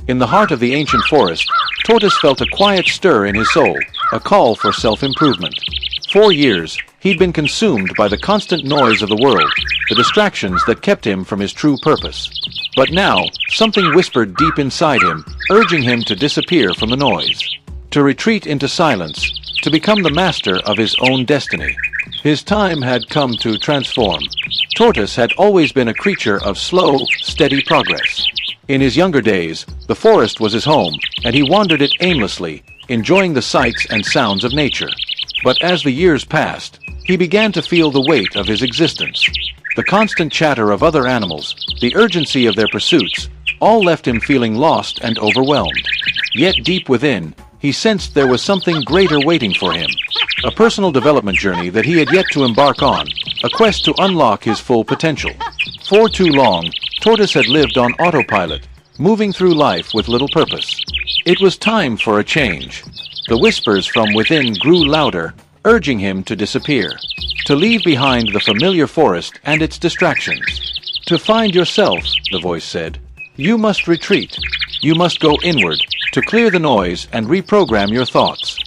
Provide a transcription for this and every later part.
In the heart of the ancient forest, Tortoise felt a quiet stir in his soul, a call for self-improvement. For years, he'd been consumed by the constant noise of the world, the distractions that kept him from his true purpose. But now, something whispered deep inside him, urging him to disappear from the noise, to retreat into silence, to become the master of his own destiny. His time had come to transform. Tortoise had always been a creature of slow, steady progress. In his younger days, the forest was his home, and he wandered it aimlessly, enjoying the sights and sounds of nature. But as the years passed, he began to feel the weight of his existence. The constant chatter of other animals, the urgency of their pursuits, all left him feeling lost and overwhelmed. Yet deep within, he sensed there was something greater waiting for him. A personal development journey that he had yet to embark on, a quest to unlock his full potential. For too long, Tortoise had lived on autopilot, moving through life with little purpose. It was time for a change. The whispers from within grew louder, urging him to disappear, to leave behind the familiar forest and its distractions. To find yourself, the voice said, you must retreat. You must go inward, to clear the noise and reprogram your thoughts.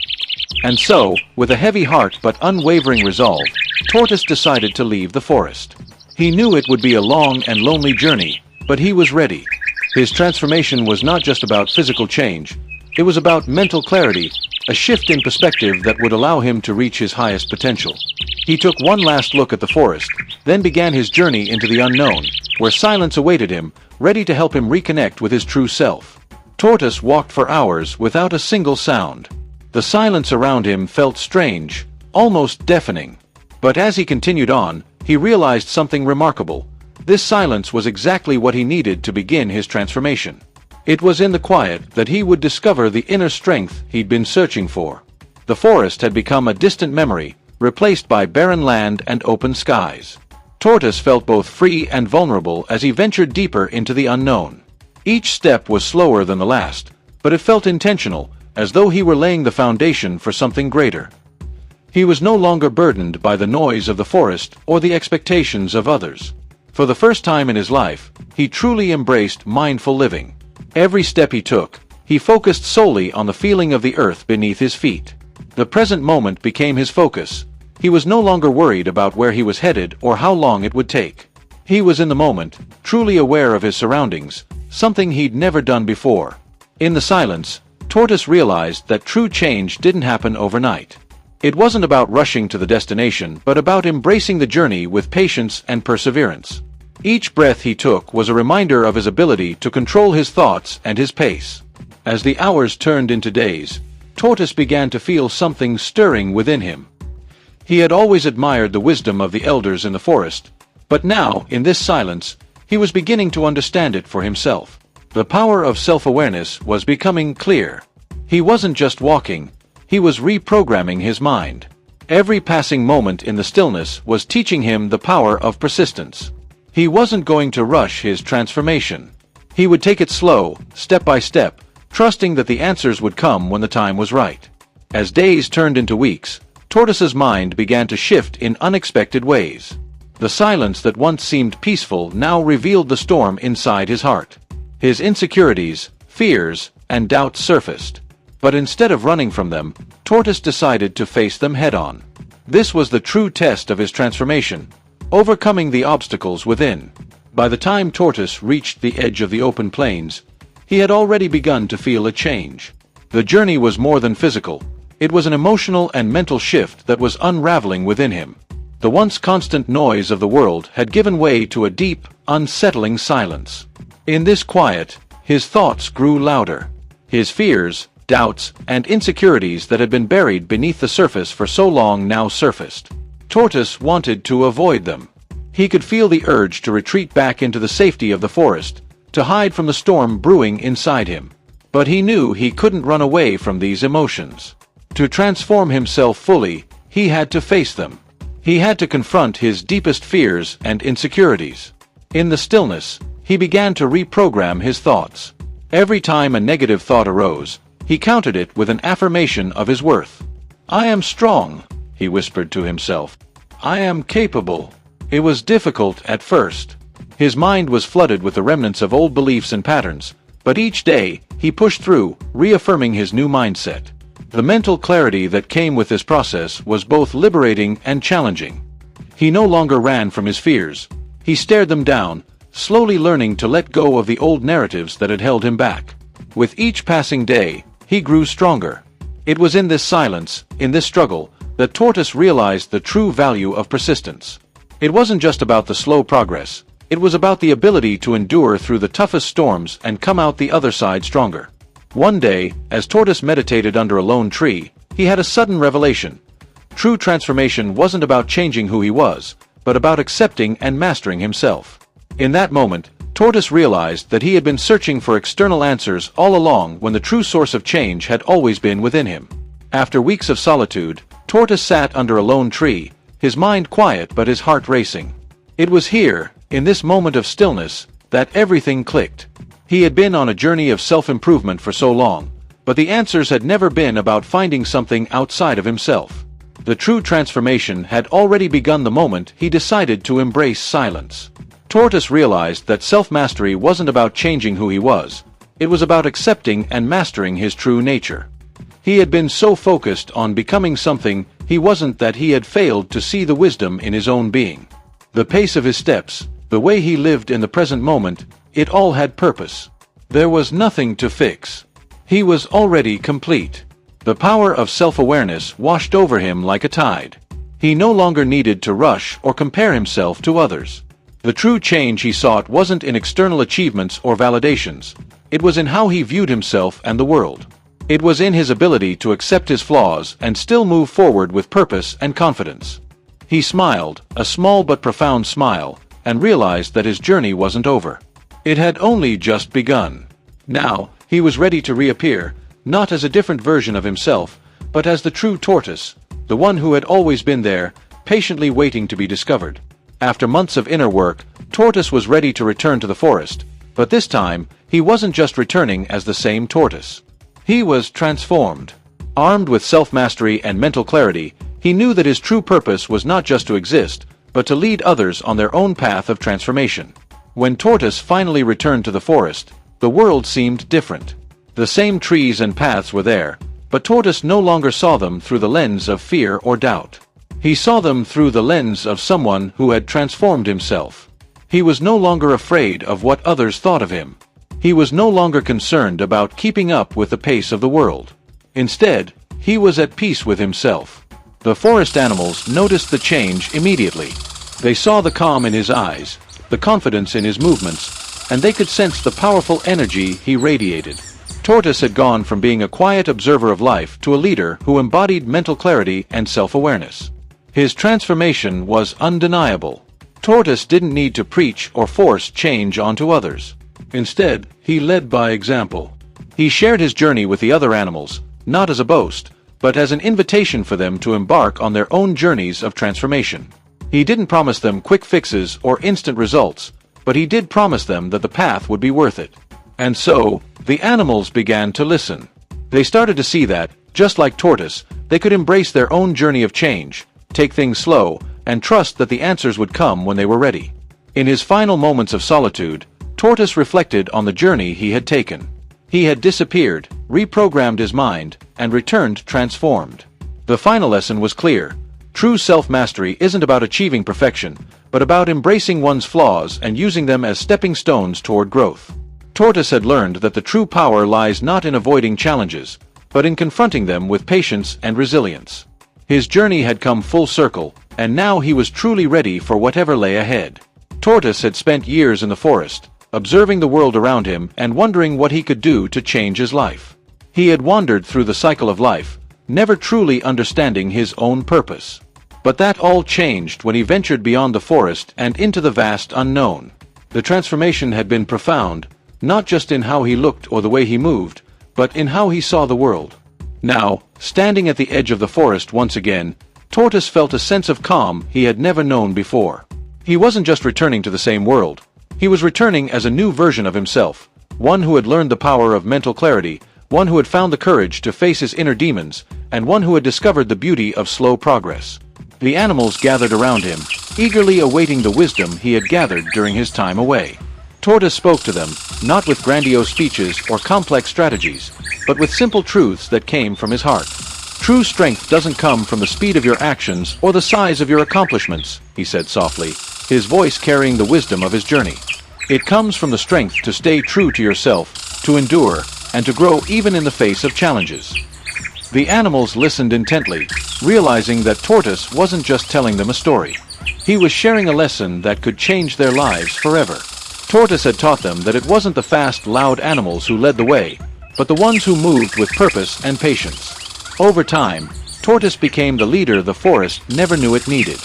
And so, with a heavy heart but unwavering resolve, Tortoise decided to leave the forest. He knew it would be a long and lonely journey, but he was ready. His transformation was not just about physical change. It was about mental clarity, a shift in perspective that would allow him to reach his highest potential. He took one last look at the forest, then began his journey into the unknown, where silence awaited him, ready to help him reconnect with his true self. Tortoise walked for hours without a single sound. The silence around him felt strange, almost deafening. But as he continued on, he realized something remarkable. This silence was exactly what he needed to begin his transformation. It was in the quiet that he would discover the inner strength he'd been searching for. The forest had become a distant memory, replaced by barren land and open skies. Tortoise felt both free and vulnerable as he ventured deeper into the unknown. Each step was slower than the last, but it felt intentional, as though he were laying the foundation for something greater. He was no longer burdened by the noise of the forest or the expectations of others. For the first time in his life, he truly embraced mindful living. Every step he took, he focused solely on the feeling of the earth beneath his feet. The present moment became his focus. He was no longer worried about where he was headed or how long it would take. He was in the moment, truly aware of his surroundings, something he'd never done before. In the silence, Tortoise realized that true change didn't happen overnight. It wasn't about rushing to the destination, but about embracing the journey with patience and perseverance. Each breath he took was a reminder of his ability to control his thoughts and his pace. As the hours turned into days, Tortoise began to feel something stirring within him. He had always admired the wisdom of the elders in the forest, but now, in this silence, he was beginning to understand it for himself. The power of self-awareness was becoming clear. He wasn't just walking, he was reprogramming his mind. Every passing moment in the stillness was teaching him the power of persistence. He wasn't going to rush his transformation. He would take it slow, step by step, trusting that the answers would come when the time was right. As days turned into weeks, Tortoise's mind began to shift in unexpected ways. The silence that once seemed peaceful now revealed the storm inside his heart. His insecurities, fears, and doubts surfaced. But instead of running from them, Tortoise decided to face them head-on. This was the true test of his transformation, overcoming the obstacles within. By the time Tortoise reached the edge of the open plains, he had already begun to feel a change. The journey was more than physical. It was an emotional and mental shift that was unraveling within him. The once constant noise of the world had given way to a deep, unsettling silence. In this quiet, his thoughts grew louder. His fears, doubts, and insecurities that had been buried beneath the surface for so long now surfaced. Tortoise wanted to avoid them. He could feel the urge to retreat back into the safety of the forest, to hide from the storm brewing inside him. But he knew he couldn't run away from these emotions. To transform himself fully, he had to face them. He had to confront his deepest fears and insecurities. In the stillness, he began to reprogram his thoughts. Every time a negative thought arose, he countered it with an affirmation of his worth. "I am strong," he whispered to himself. "I am capable." It was difficult at first. His mind was flooded with the remnants of old beliefs and patterns, but each day, he pushed through, reaffirming his new mindset. The mental clarity that came with this process was both liberating and challenging. He no longer ran from his fears. He stared them down, slowly learning to let go of the old narratives that had held him back. With each passing day, he grew stronger. It was in this silence, in this struggle, that Tortoise realized the true value of persistence. It wasn't just about the slow progress. It was about the ability to endure through the toughest storms and come out the other side stronger. One day, as Tortoise meditated under a lone tree, he had a sudden revelation. True transformation wasn't about changing who he was, but about accepting and mastering himself. In that moment, Tortoise realized that he had been searching for external answers all along when the true source of change had always been within him. After weeks of solitude, Tortoise sat under a lone tree, his mind quiet but his heart racing. It was here, in this moment of stillness, that everything clicked. He had been on a journey of self-improvement for so long, but the answers had never been about finding something outside of himself. The true transformation had already begun the moment he decided to embrace silence. Tortoise realized that self-mastery wasn't about changing who he was. It was about accepting and mastering his true nature. He had been so focused on becoming something he wasn't that he had failed to see the wisdom in his own being. The pace of his steps, the way he lived in the present moment, it all had purpose. There was nothing to fix. He was already complete. The power of self-awareness washed over him like a tide. He no longer needed to rush or compare himself to others. The true change he sought wasn't in external achievements or validations. It was in how he viewed himself and the world. It was in his ability to accept his flaws and still move forward with purpose and confidence. He smiled, a small but profound smile, and realized that his journey wasn't over. It had only just begun. Now, he was ready to reappear, not as a different version of himself, but as the true Tortoise, the one who had always been there, patiently waiting to be discovered. After months of inner work, Tortoise was ready to return to the forest, but this time, he wasn't just returning as the same Tortoise. He was transformed. Armed with self-mastery and mental clarity, he knew that his true purpose was not just to exist, but to lead others on their own path of transformation. When Tortoise finally returned to the forest, the world seemed different. The same trees and paths were there, but Tortoise no longer saw them through the lens of fear or doubt. He saw them through the lens of someone who had transformed himself. He was no longer afraid of what others thought of him. He was no longer concerned about keeping up with the pace of the world. Instead, he was at peace with himself. The forest animals noticed the change immediately. They saw the calm in his eyes, the confidence in his movements, and they could sense the powerful energy he radiated. Tortoise had gone from being a quiet observer of life to a leader who embodied mental clarity and self-awareness. His transformation was undeniable. Tortoise didn't need to preach or force change onto others. Instead, he led by example. He shared his journey with the other animals, not as a boast, but as an invitation for them to embark on their own journeys of transformation. He didn't promise them quick fixes or instant results, but he did promise them that the path would be worth it. And so, the animals began to listen. They started to see that, just like Tortoise, they could embrace their own journey of change, take things slow, and trust that the answers would come when they were ready. In his final moments of solitude, Tortoise reflected on the journey he had taken. He had disappeared, reprogrammed his mind, and returned transformed. The final lesson was clear. True self-mastery isn't about achieving perfection, but about embracing one's flaws and using them as stepping stones toward growth. Tortoise had learned that the true power lies not in avoiding challenges, but in confronting them with patience and resilience. His journey had come full circle, and now he was truly ready for whatever lay ahead. Tortoise had spent years in the forest, observing the world around him and wondering what he could do to change his life. He had wandered through the cycle of life, never truly understanding his own purpose. But that all changed when he ventured beyond the forest and into the vast unknown. The transformation had been profound, not just in how he looked or the way he moved, but in how he saw the world. Now, standing at the edge of the forest once again, Tortoise felt a sense of calm he had never known before. He wasn't just returning to the same world. He was returning as a new version of himself, one who had learned the power of mental clarity, one who had found the courage to face his inner demons, and one who had discovered the beauty of slow progress. The animals gathered around him, eagerly awaiting the wisdom he had gathered during his time away. Tortoise spoke to them, not with grandiose speeches or complex strategies, but with simple truths that came from his heart. True strength doesn't come from the speed of your actions or the size of your accomplishments, he said softly, his voice carrying the wisdom of his journey. It comes from the strength to stay true to yourself, to endure, and to grow even in the face of challenges. The animals listened intently, realizing that Tortoise wasn't just telling them a story. He was sharing a lesson that could change their lives forever. Tortoise had taught them that it wasn't the fast, loud animals who led the way, but the ones who moved with purpose and patience. Over time, Tortoise became the leader the forest never knew it needed.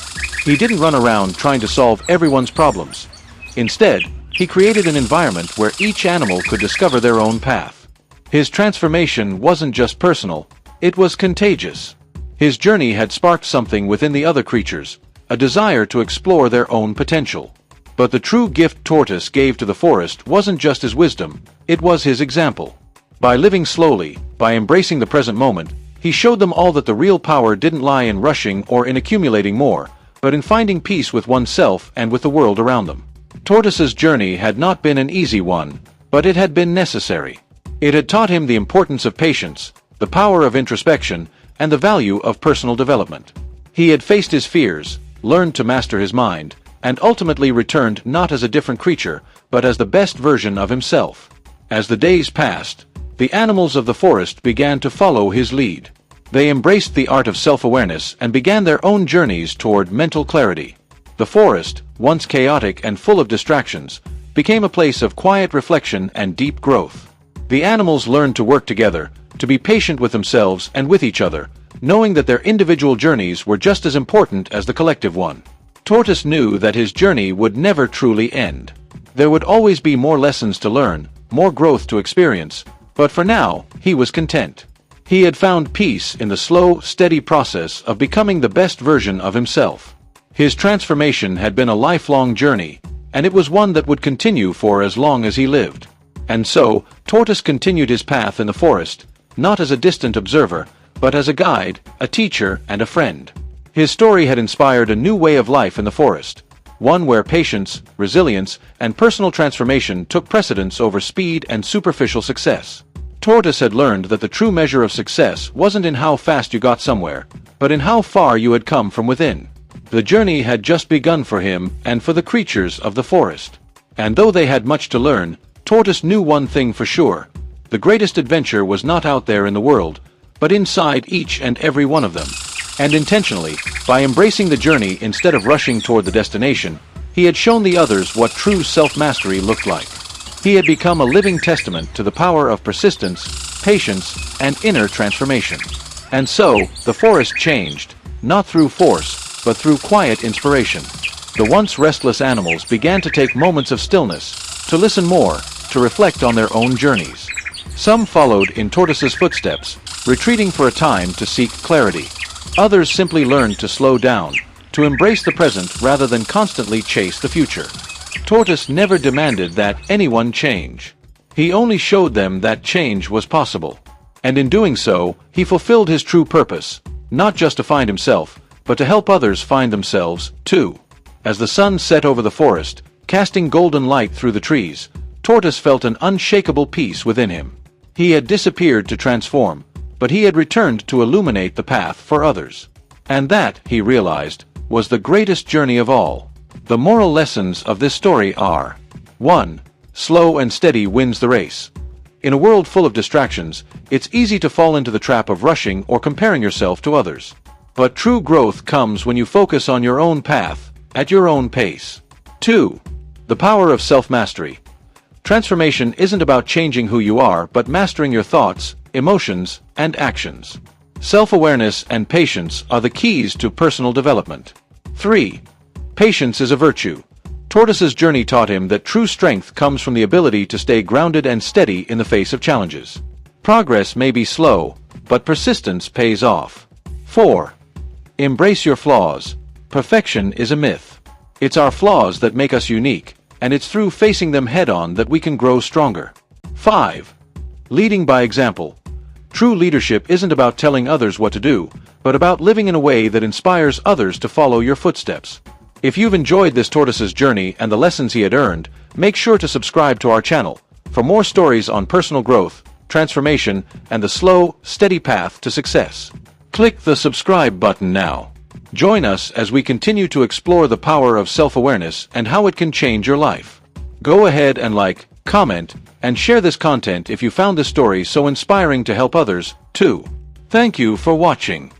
He didn't run around trying to solve everyone's problems. Instead, he created an environment where each animal could discover their own path. His transformation wasn't just personal, it was contagious. His journey had sparked something within the other creatures, a desire to explore their own potential. But the true gift Tortoise gave to the forest wasn't just his wisdom, it was his example. By living slowly, by embracing the present moment, he showed them all that the real power didn't lie in rushing or in accumulating more, but in finding peace with oneself and with the world around them. Tortoise's journey had not been an easy one, but it had been necessary. It had taught him the importance of patience, the power of introspection, and the value of personal development. He had faced his fears, learned to master his mind, and ultimately returned not as a different creature, but as the best version of himself. As the days passed, the animals of the forest began to follow his lead. They embraced the art of self-awareness and began their own journeys toward mental clarity. The forest, once chaotic and full of distractions, became a place of quiet reflection and deep growth. The animals learned to work together, to be patient with themselves and with each other, knowing that their individual journeys were just as important as the collective one. Tortoise knew that his journey would never truly end. There would always be more lessons to learn, more growth to experience, but for now, he was content. He had found peace in the slow, steady process of becoming the best version of himself. His transformation had been a lifelong journey, and it was one that would continue for as long as he lived. And so, Tortoise continued his path in the forest, not as a distant observer, but as a guide, a teacher, and a friend. His story had inspired a new way of life in the forest, one where patience, resilience, and personal transformation took precedence over speed and superficial success. Tortoise had learned that the true measure of success wasn't in how fast you got somewhere, but in how far you had come from within. The journey had just begun for him and for the creatures of the forest. And though they had much to learn, Tortoise knew one thing for sure. The greatest adventure was not out there in the world, but inside each and every one of them. And intentionally, by embracing the journey instead of rushing toward the destination, he had shown the others what true self-mastery looked like. He had become a living testament to the power of persistence, patience, and inner transformation. And so, the forest changed, not through force, but through quiet inspiration. The once restless animals began to take moments of stillness, to listen more, to reflect on their own journeys. Some followed in Tortoise's footsteps, retreating for a time to seek clarity. Others simply learned to slow down, to embrace the present rather than constantly chase the future. Tortoise never demanded that anyone change. He only showed them that change was possible. And in doing so, he fulfilled his true purpose, not just to find himself, but to help others find themselves, too. As the sun set over the forest, casting golden light through the trees, Tortoise felt an unshakable peace within him. He had disappeared to transform, but he had returned to illuminate the path for others. And that, he realized, was the greatest journey of all. The moral lessons of this story are: 1. Slow and steady wins the race. In a world full of distractions, it's easy to fall into the trap of rushing or comparing yourself to others. But true growth comes when you focus on your own path, at your own pace. 2. The power of self-mastery. Transformation isn't about changing who you are, but mastering your thoughts, emotions, and actions. Self-awareness and patience are the keys to personal development. 3. Patience is a virtue. Tortoise's journey taught him that true strength comes from the ability to stay grounded and steady in the face of challenges. Progress may be slow, but persistence pays off. 4. Embrace your flaws. Perfection is a myth. It's our flaws that make us unique, and it's through facing them head-on that we can grow stronger. 5. Leading by example. True leadership isn't about telling others what to do, but about living in a way that inspires others to follow your footsteps. If you've enjoyed this Tortoise's journey and the lessons he had earned, Make sure to subscribe to our channel for more stories on personal growth, transformation, and the slow, steady path to success. Click the subscribe button now. Join us as we continue to explore the power of self-awareness and how it can change your life. Go ahead and like, comment, and share this content if you found this story so inspiring to help others, too. Thank you for watching.